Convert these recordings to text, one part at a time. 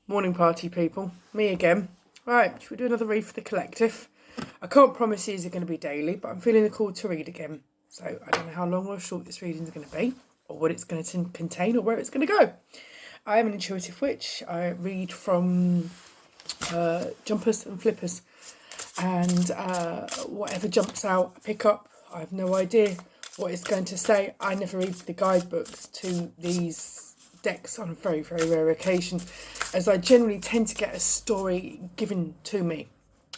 Morning party people, me again. Right, should we do another read for the collective? I can't promise these are going to be daily, but I'm feeling the call to read again. So I don't know how long or short this reading is going to be, or what it's going to contain, or where it's going to go. I am an intuitive witch. I read from jumpers and flippers, and whatever jumps out, I pick up. I have no idea what it's going to say. I never read the guidebooks to these decks on a very, very rare occasion, as I generally tend to get a story given to me.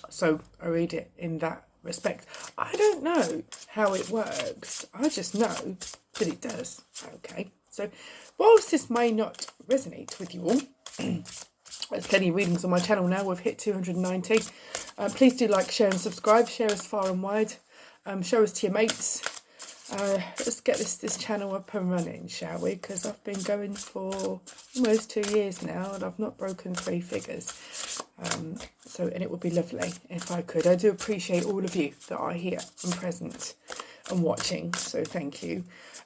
So I read it in that respect. I don't know how it works. I just know that it does. Okay. So whilst this may not resonate with you all, there's plenty of readings on my channel now. We've hit 290. Please do like, share and subscribe. Share us far and wide. Show us to your mates. Let's get this channel up and running, shall we? Because I've been going for almost 2 years now and I've not broken 3 figures. And it would be lovely if I could. I do appreciate all of you that are here and present and watching. So thank you.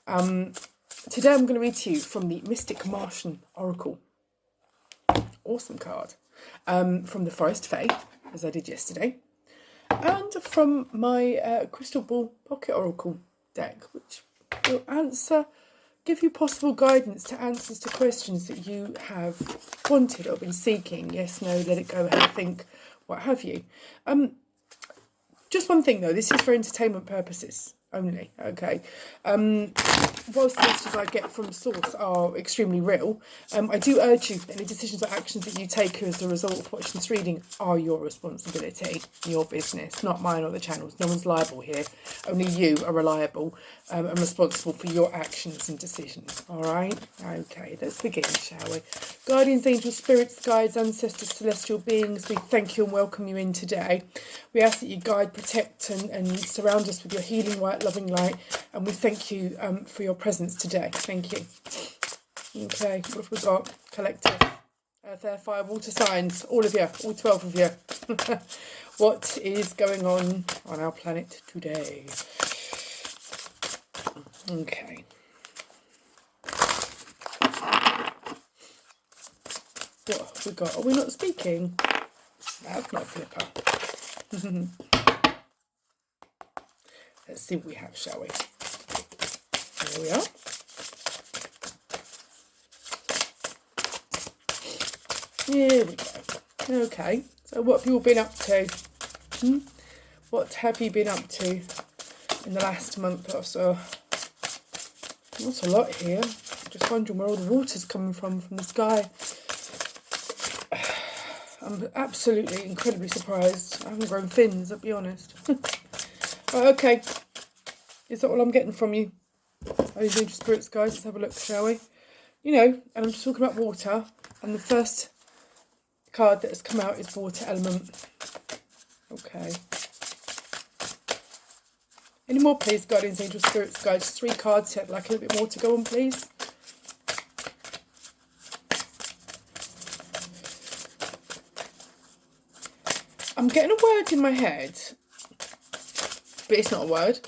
Today I'm going to read to you from the Mystic Martian Oracle. Awesome card. From the Forest Fae, as I did yesterday. And from my Crystal Ball Pocket Oracle deck, which will give you possible guidance to answers to questions that you have wanted or been seeking. Yes, no, let it go, have a think, what have you. Just one thing though, this is for entertainment purposes only, okay? Whilst the messages I get from source are extremely real, I do urge you that any decisions or actions that you take as a result of watching this reading are your responsibility, your business, not mine or the channel's. No one's liable here. Only you are reliable and responsible for your actions and decisions, all right? Okay, let's begin, shall we? Guardians, angels, spirits, guides, ancestors, celestial beings, we thank you and welcome you in today. We ask that you guide, protect and surround us with your healing white, loving light, and we thank you for your presence today. Thank you. Okay, what have we got? Collective. Earth, air, fire, water signs. All of you. All 12 of you. What is going on our planet today? Okay. What have we got? Are we not speaking? That's not a flipper. Let's see what we have, shall we? There we are. Here we go. Okay, so what have you all been up to? What have you been up to in the last month or so? Not a lot here. I'm just wondering where all the water's coming from the sky. I'm absolutely incredibly surprised. I haven't grown fins, I'll be honest. Right, okay. Is that all I'm getting from you? Those angel spirits, guys, let's have a look, shall we? You know, and I'm just talking about water, and the first card that has come out is water element. Okay. Any more, please, guardians, angels, spirits, guys? 3 cards here. I'd like a little bit more to go on, please. I'm getting a word in my head, but it's not a word.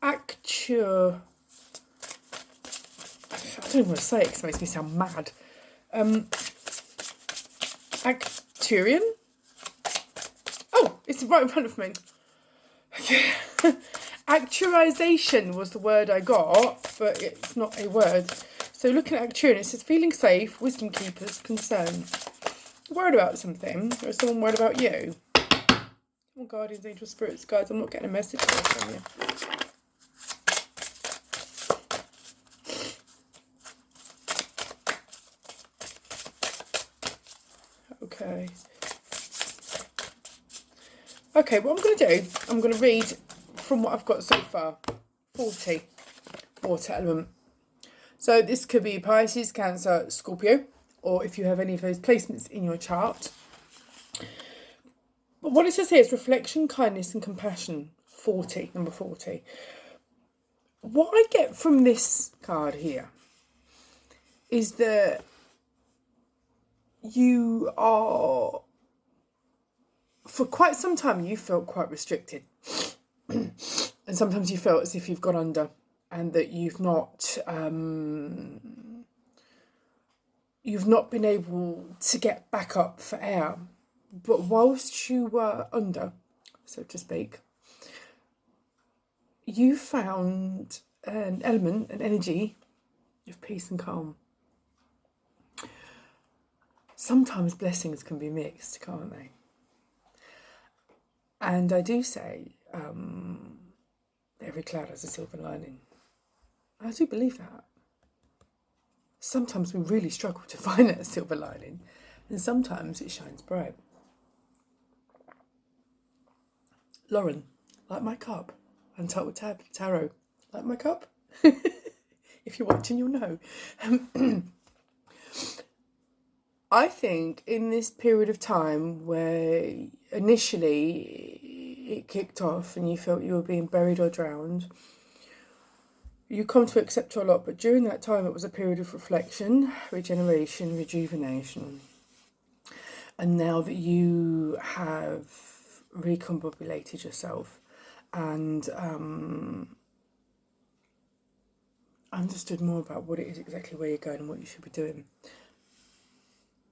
I don't even want to say it because it makes me sound mad. Actuarian? Oh, it's right in front of me. Actuarization was the word I got, but it's not a word. So looking at Actuarian, it says feeling safe, wisdom keepers, concern. Worried about something, or is someone worried about you? Oh, guardians, angels, spirits, guides, I'm not getting a message from you. Okay. Okay, what I'm going to do, I'm going to read from what I've got so far. 40. Water element. So this could be Pisces, Cancer, Scorpio, or if you have any of those placements in your chart. But what it says here is reflection, kindness and compassion. 40, number 40. What I get from this card here is that you are, for quite some time, you felt quite restricted. And sometimes you felt as if you've gone under and that you've not you've not been able to get back up for air. But whilst you were under, so to speak, you found an element, an energy of peace and calm. Sometimes blessings can be mixed, can't they? And I do say every cloud has a silver lining. I do believe that. Sometimes we really struggle to find that silver lining, and sometimes it shines bright. Lauren, like my cup. Untitled Tarot, like my cup. If you're watching, you'll know. I think in this period of time where initially it kicked off and you felt you were being buried or drowned, you come to accept a lot, but during that time it was a period of reflection, regeneration, rejuvenation. And now that you have recombobulated yourself and understood more about what it is exactly where you're going and what you should be doing,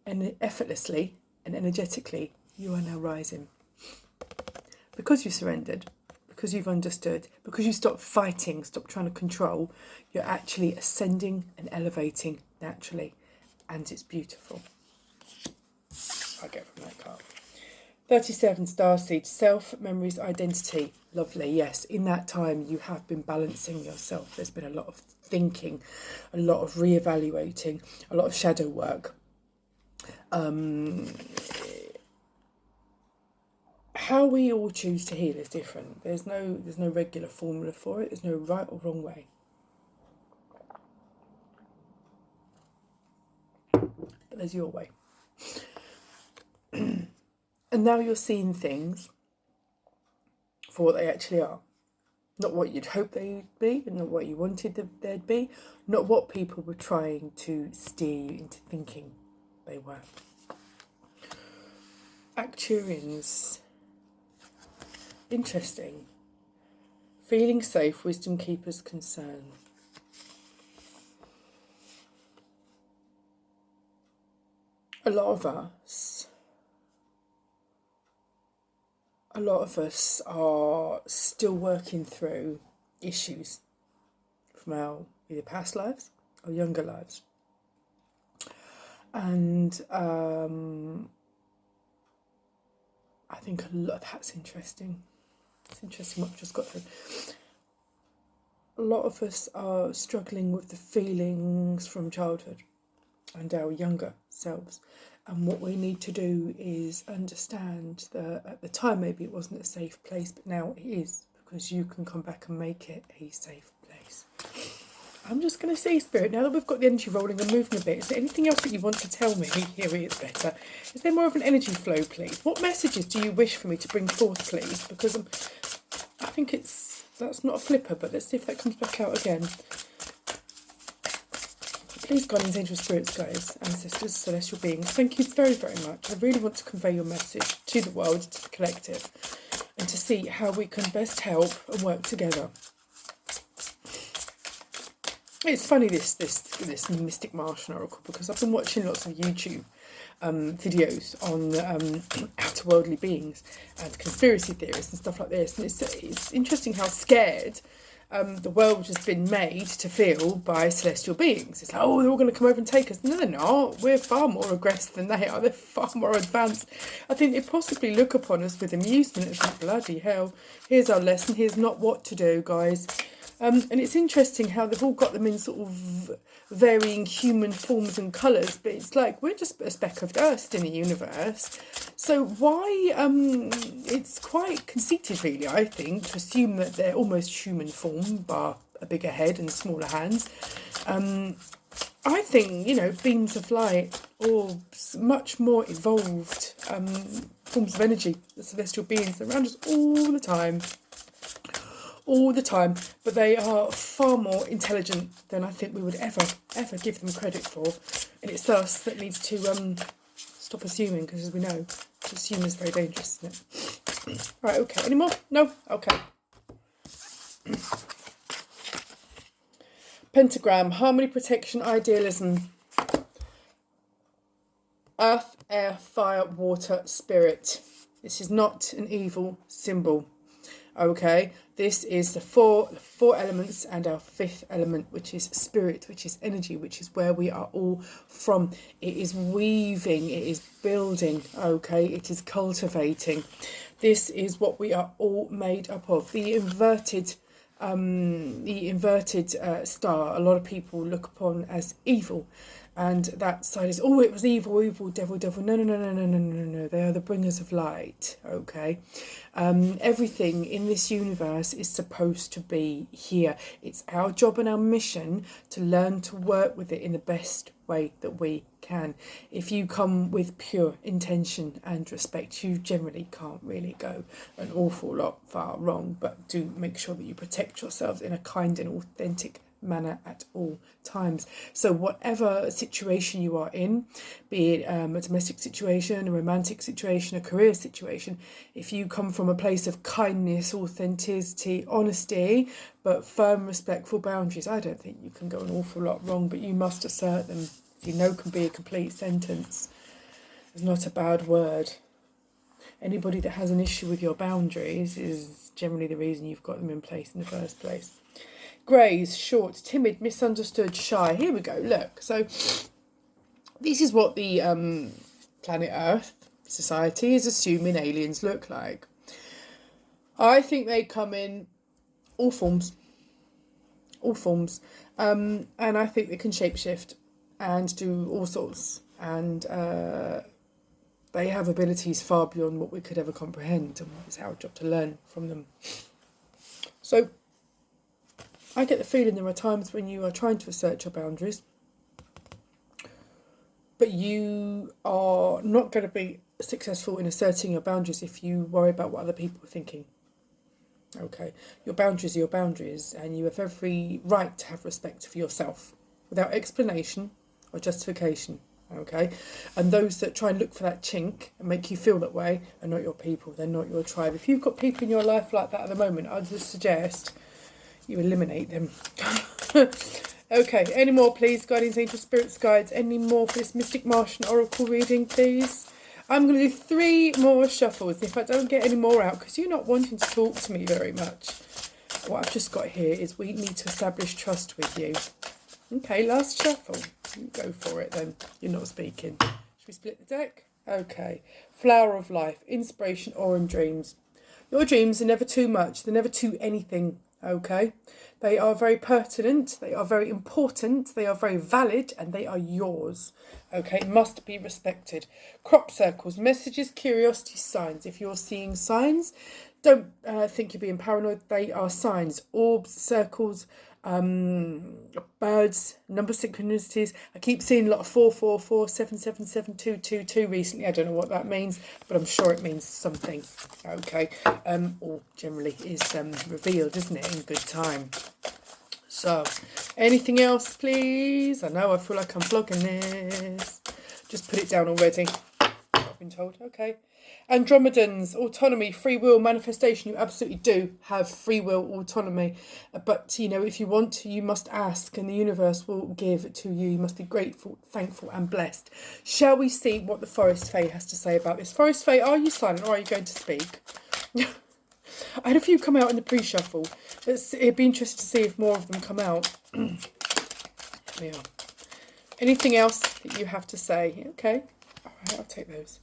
and effortlessly and energetically you are now rising because you surrendered, because you've understood, because you stopped fighting, stopped trying to control. You're actually ascending and elevating naturally, and it's beautiful. I get from that card. 37 starseed, self, memories, identity. Lovely. Yes, in that time you have been balancing yourself. There's been a lot of thinking, a lot of reevaluating, a lot of shadow work. How we all choose to heal is different. There's no regular formula for it. There's no right or wrong way. But there's your way. And now you're seeing things for what they actually are. Not what you'd hope they'd be, and not what you wanted they'd be. Not what people were trying to steer you into thinking they were. Actuarians. Interesting. Feeling safe, wisdom keepers concern. A lot of us are still working through issues from our either past lives or younger lives. And I think a lot of that's interesting. It's interesting what I've just got through. A lot of us are struggling with the feelings from childhood and our younger selves. And what we need to do is understand that at the time maybe it wasn't a safe place, but now it is, because you can come back and make it a safe place. I'm just going to say, Spirit, now that we've got the energy rolling and moving a bit, is there anything else that you want to tell me? Here it is better. Is there more of an energy flow, please? What messages do you wish for me to bring forth, please? Because I think that's not a flipper, but let's see if that comes back out again. Please, guardians, angels, spirits, guides, ancestors, celestial beings, thank you very, very much. I really want to convey your message to the world, to the collective, and to see how we can best help and work together. It's funny, this Mystic Martian Oracle, because I've been watching lots of YouTube videos on outer-worldly beings and conspiracy theorists and stuff like this. And it's interesting how scared the world has been made to feel by celestial beings. It's like, oh, they're all going to come over and take us. No, they're not. We're far more aggressive than they are. They're far more advanced. I think they possibly look upon us with amusement and think, bloody hell, here's our lesson. Here's not what to do, guys. And it's interesting how they've all got them in sort of varying human forms and colours, but it's like we're just a speck of dust in the universe. So why, it's quite conceited really, I think, to assume that they're almost human form, bar a bigger head and smaller hands. I think, beams of light, orbs, much more evolved forms of energy, the celestial beings around us all the time, but they are far more intelligent than I think we would ever give them credit for. And it's us that needs to stop assuming, because as we know, to assume is very dangerous, isn't it? Right, okay, any more? No? Okay. Pentagram, harmony, protection, idealism. Earth, air, fire, water, spirit. This is not an evil symbol. Okay, this is the four elements and our fifth element, which is spirit, which is energy, which is where we are all from. It is weaving, it is building, okay, it is cultivating. This is what we are all made up of. The inverted star, a lot of people look upon as evil. And that side is, oh, it was evil, evil, devil, devil. No, no, no, no, no, no, no, no. They are the bringers of light, okay? Everything in this universe is supposed to be here. It's our job and our mission to learn to work with it in the best way that we can. If you come with pure intention and respect, you generally can't really go an awful lot far wrong. But do make sure that you protect yourselves in a kind and authentic manner at all times. So whatever situation you are in, be it a domestic situation, a romantic situation, a career situation, if you come from a place of kindness, authenticity, honesty, but firm, respectful boundaries, I don't think you can go an awful lot wrong, but you must assert them. You know, can be a complete sentence. It's not a bad word. Anybody that has an issue with your boundaries is generally the reason you've got them in place in the first place. Greys, short, timid, misunderstood, shy. Here we go, look. So this is what the planet Earth society is assuming aliens look like. I think they come in all forms. All forms. And I think they can shapeshift and do all sorts. And they have abilities far beyond what we could ever comprehend. And it's our job to learn from them. So I get the feeling there are times when you are trying to assert your boundaries, but you are not going to be successful in asserting your boundaries if you worry about what other people are thinking. Okay, your boundaries are your boundaries, and you have every right to have respect for yourself without explanation or justification. Okay, and those that try and look for that chink and make you feel that way are not your people. They're not your tribe. If you've got people in your life like that at the moment, I'd just suggest you eliminate them. Okay, any more, please? Guardians, angels, spirits, guides. Any more for this Mystic Martian Oracle reading, please? I'm going to do 3 more shuffles. If I don't get any more out, because you're not wanting to talk to me very much, what I've just got here is we need to establish trust with you. Okay, last shuffle. You go for it then. You're not speaking. Should we split the deck? Okay. Flower of life, inspiration, or in dreams. Your dreams are never too much. They're never too anything. Okay, they are very pertinent, they are very important, they are very valid, and they are yours. Okay, must be respected. Crop circles, messages, curiosity, signs. If you're seeing signs, don't think you're being paranoid. They are signs. Orbs, circles, birds, number synchronicities. I keep seeing a lot of 444, 777, 222 recently. I don't know what that means, but I'm sure it means something. Okay, or generally is revealed, isn't it, in good time. So, anything else, please? I know I feel like I'm vlogging this. Just put it down already. I've been told. Okay. Andromedans, autonomy, free will, manifestation. You absolutely do have free will, autonomy. But, you know, if you want to, you must ask, and the universe will give to you. You must be grateful, thankful, and blessed. Shall we see what the Forest Fae has to say about this? Forest Fae, are you silent or are you going to speak? I had a few come out in the pre-shuffle. It'd be interesting to see if more of them come out. Yeah. Anything else that you have to say? Okay. All right, I'll take those.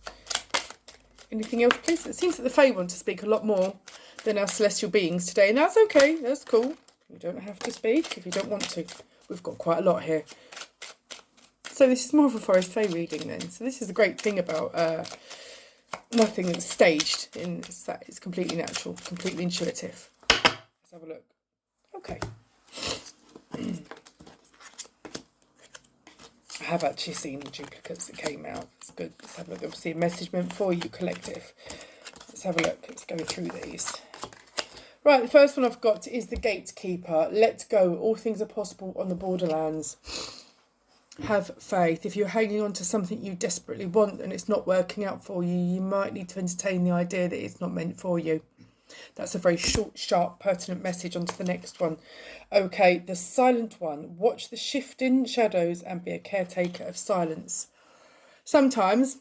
Anything else, please? It seems that the Fae want to speak a lot more than our celestial beings today, and that's okay. That's cool. You don't have to speak if you don't want to. We've got quite a lot here. So this is more of a Forest Fae reading then. So this is the great thing about nothing that's staged. It's that it's completely natural, completely intuitive. Let's have a look. Okay. I have actually seen the duplicates that came out. It's good. Let's have a look. Obviously, a message meant for you, collective. Let's have a look. Let's go through these. Right, the first one I've got is the Gatekeeper. Let go. All things are possible on the borderlands. Have faith. If you're hanging on to something you desperately want and it's not working out for you, you might need to entertain the idea that it's not meant for you. That's a very short, sharp, pertinent message. On to the next one. Okay, the Silent One. Watch the shifting shadows and be a caretaker of silence. Sometimes,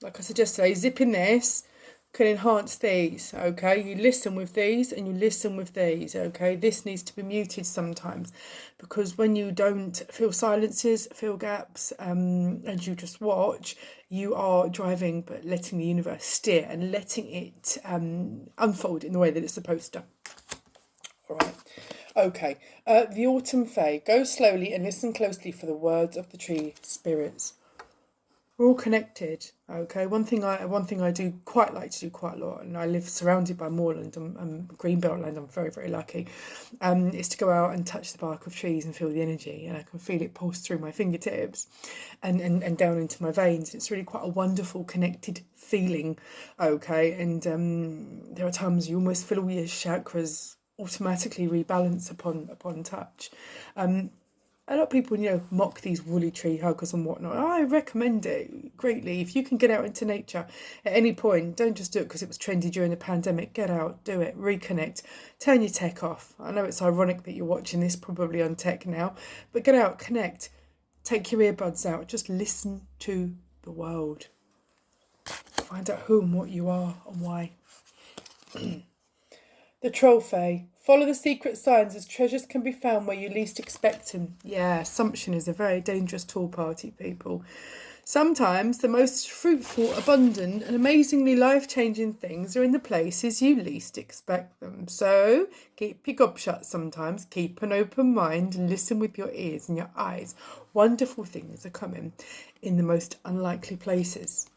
like I suggested today, zipping this can enhance these, okay? You listen with these and you listen with these, okay? This needs to be muted sometimes, because when you don't feel silences, feel gaps, and you just watch, you are driving but letting the universe steer and letting it unfold in the way that it's supposed to. All right. Okay. The autumn fae. Go slowly and listen closely for the words of the tree spirits. We're all connected, okay? One thing I do quite like to do quite a lot, and I live surrounded by moorland and greenbelt land. I'm very, very lucky. Is to go out and touch the bark of trees and feel the energy, and I can feel it pulse through my fingertips, and down into my veins. It's really quite a wonderful, connected feeling, okay? And there are times you almost feel all your chakras automatically rebalance upon touch. A lot of people, mock these woolly tree huggers and whatnot. I recommend it greatly. If you can get out into nature at any point, don't just do it because it was trendy during the pandemic. Get out, do it, reconnect, turn your tech off. I know it's ironic that you're watching this probably on tech now, but get out, connect, take your earbuds out, just listen to the world. Find out who and what you are and why. The troll fae. Follow the secret signs, as treasures can be found where you least expect them. Yeah, assumption is a very dangerous tool, party people. Sometimes the most fruitful, abundant and amazingly life-changing things are in the places you least expect them. So keep your gob shut sometimes, keep an open mind and listen with your ears and your eyes. Wonderful things are coming in the most unlikely places.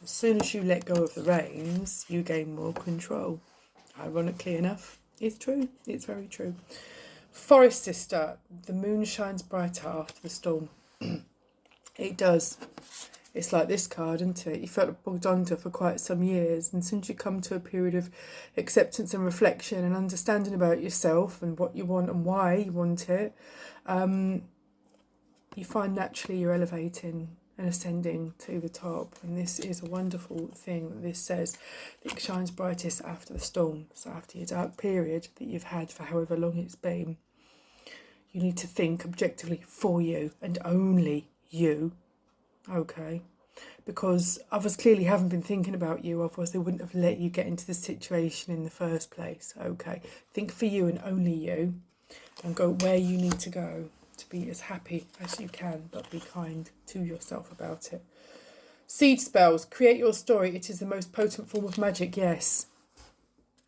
As soon as you let go of the reins, you gain more control. Ironically enough, it's true. It's very true. Forest sister, the moon shines brighter after the storm. It does. It's like this card, isn't it? You felt bogged under for quite some years, and since you come to a period of acceptance and reflection and understanding about yourself and what you want and why you want it, you find naturally you're elevating and ascending to the top. And this is a wonderful thing that this says. It shines brightest after the storm. So after your dark period that you've had for however long it's been, you need to think objectively for you and only you, okay? Because others clearly haven't been thinking about you, otherwise they wouldn't have let you get into the situation in the first place, okay? Think for you and only you, and go where you need to go to be as happy as you can, but be kind to yourself about it. Seed spells. Create your story. It is the most potent form of magic, yes,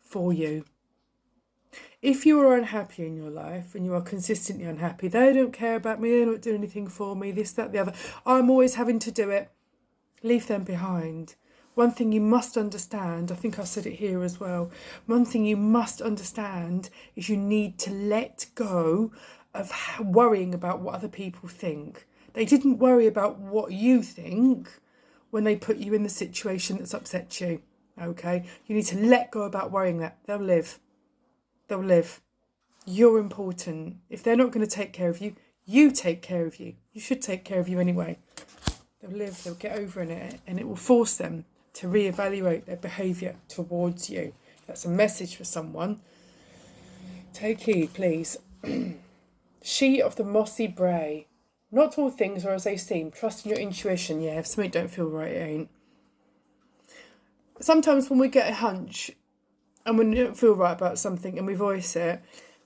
for you. If you are unhappy in your life and you are consistently unhappy, they don't care about me, they're not doing anything for me, this, that, the other, I'm always having to do it, leave them behind. One thing you must understand, I think I said it here as well, one thing you must understand is you need to let go of worrying about what other people think. They didn't worry about what you think when they put you in the situation that's upset you, okay? You need to let go about worrying that. They'll live. They'll live. You're important. If they're not going to take care of you, you take care of you. You should take care of you anyway. They'll live, they'll get over it, and it will force them to reevaluate their behaviour towards you. That's a message for someone. Take heed, please. She of the mossy bray. Not all things are as they seem. Trust in your intuition. Yeah, if something don't feel right, it ain't. Sometimes when we get a hunch and we don't feel right about something and we voice it,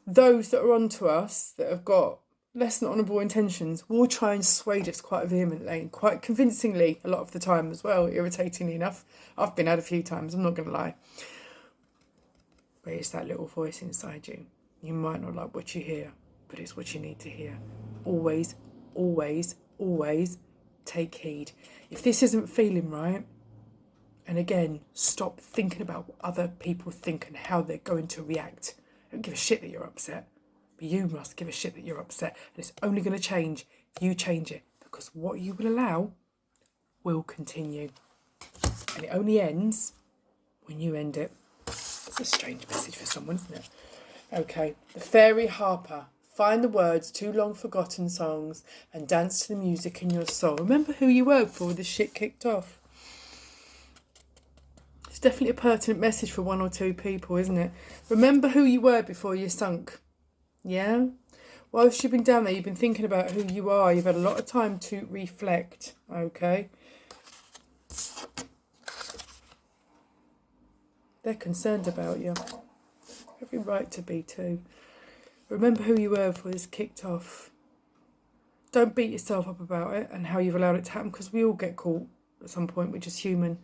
those that are onto us, that have got less than honourable intentions, will try and sway us quite vehemently and quite convincingly a lot of the time as well, irritatingly enough. I've been had a few times, I'm not going to lie. But it's that little voice inside you. You might not like what you hear, but it's what you need to hear. Always, always, always take heed. If this isn't feeling right, and again, stop thinking about what other people think and how they're going to react. Don't give a shit that you're upset, but you must give a shit that you're upset. And it's only going to change if you change it, because what you will allow will continue. And it only ends when you end it. It's a strange message for someone, isn't it? Okay, the Fairy Harper. Find the words to long forgotten songs and dance to the music in your soul. Remember who you were before this shit kicked off. It's definitely a pertinent message for one or two people, isn't it? Remember who you were before you sunk. Yeah? Whilst you've been down there, you've been thinking about who you are. You've had a lot of time to reflect, okay? They're concerned about you. Every right to be too. Remember who you were before this kicked off. Don't beat yourself up about it and how you've allowed it to happen, because we all get caught at some point, which is human.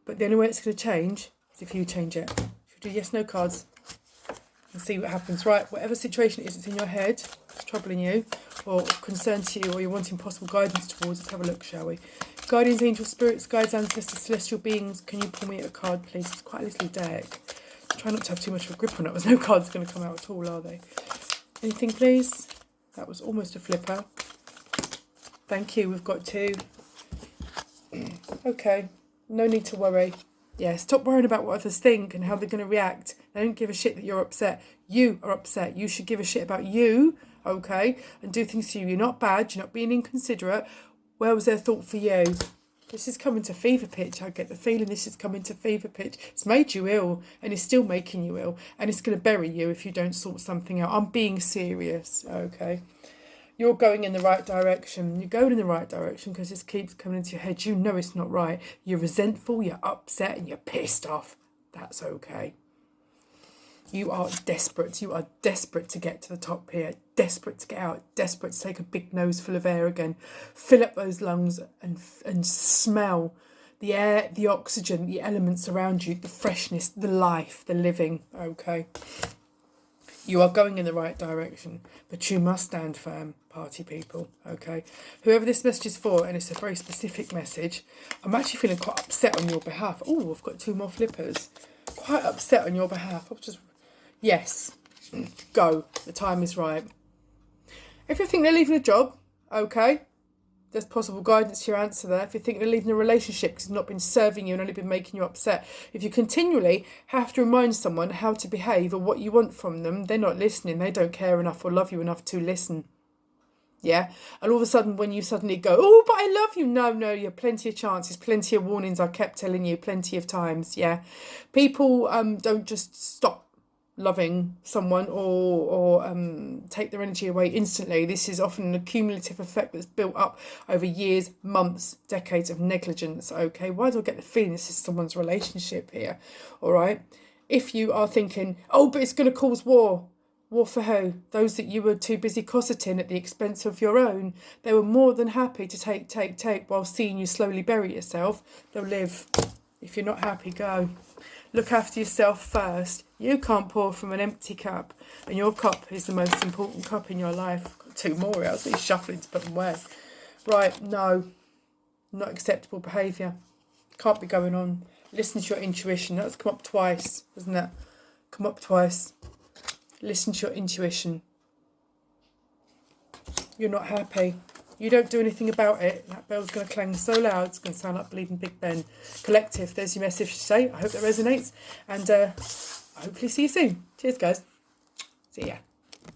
But the only way it's going to change is if you change it. If you do yes, no cards and see what happens. Right, whatever situation it is that's in your head, it's troubling you or concerns you or you're wanting possible guidance towards, let's have a look, shall we? Guardians, angels, spirits, guides, ancestors, celestial beings, can you pull me a card, please? It's quite a little deck. Try not to have too much of a grip on it. There's no cards going to come out at all, are they? Anything, please? That was almost a flipper. Thank you, we've got 2. Okay, no need to worry. Yeah, stop worrying about what others think and how they're going to react. They don't give a shit that you're upset. You are upset. You should give a shit about you, okay? And do things for you. You're not bad. You're not being inconsiderate. Where was their thought for you? This is coming to fever pitch. I get the feeling this is coming to fever pitch. It's made you ill and it's still making you ill. And it's going to bury you if you don't sort something out. I'm being serious, okay? You're going in the right direction. You're going in the right direction because this keeps coming into your head. You know it's not right. You're resentful, you're upset and you're pissed off. That's okay. You are desperate. You are desperate to get to the top here. Desperate to get out. Desperate to take a big nose full of air again. Fill up those lungs and smell the air, the oxygen, the elements around you, the freshness, the life, the living. Okay. You are going in the right direction, but you must stand firm, party people, okay? Whoever this message is for, and it's a very specific message, I'm actually feeling quite upset on your behalf. Oh, I've got 2 more flippers. Quite upset on your behalf. Yes, go. The time is right. If you think they're leaving a job, okay, there's possible guidance to your answer there. If you think they're leaving a relationship because it's not been serving you and only been making you upset. If you continually have to remind someone how to behave or what you want from them, they're not listening. They don't care enough or love you enough to listen. Yeah? And all of a sudden when you suddenly go, oh, but I love you. No, you have plenty of chances, plenty of warnings. I kept telling you plenty of times. Yeah? People don't just stop loving someone or take their energy away instantly. This is often an accumulative effect that's built up over years, months, decades of negligence, okay? Why do I get the feeling this is someone's relationship here, all right? If you are thinking, oh, but it's going to cause war. War for who? Those that you were too busy cosseting at the expense of your own. They were more than happy to take while seeing you slowly bury yourself. They'll live. If you're not happy, go. Look after yourself first. You can't pour from an empty cup. And your cup is the most important cup in your life. I've got 2 more here. I was really shuffling to put them away. Right, no. Not acceptable behaviour. Can't be going on. Listen to your intuition. That's come up twice, hasn't it? Come up twice. Listen to your intuition. You're not happy. You don't do anything about it. That bell's going to clang so loud, it's going to sound like Bleeding Big Ben. Collective, there's your message to say. I hope that resonates. And I hopefully see you soon. Cheers, guys. See ya.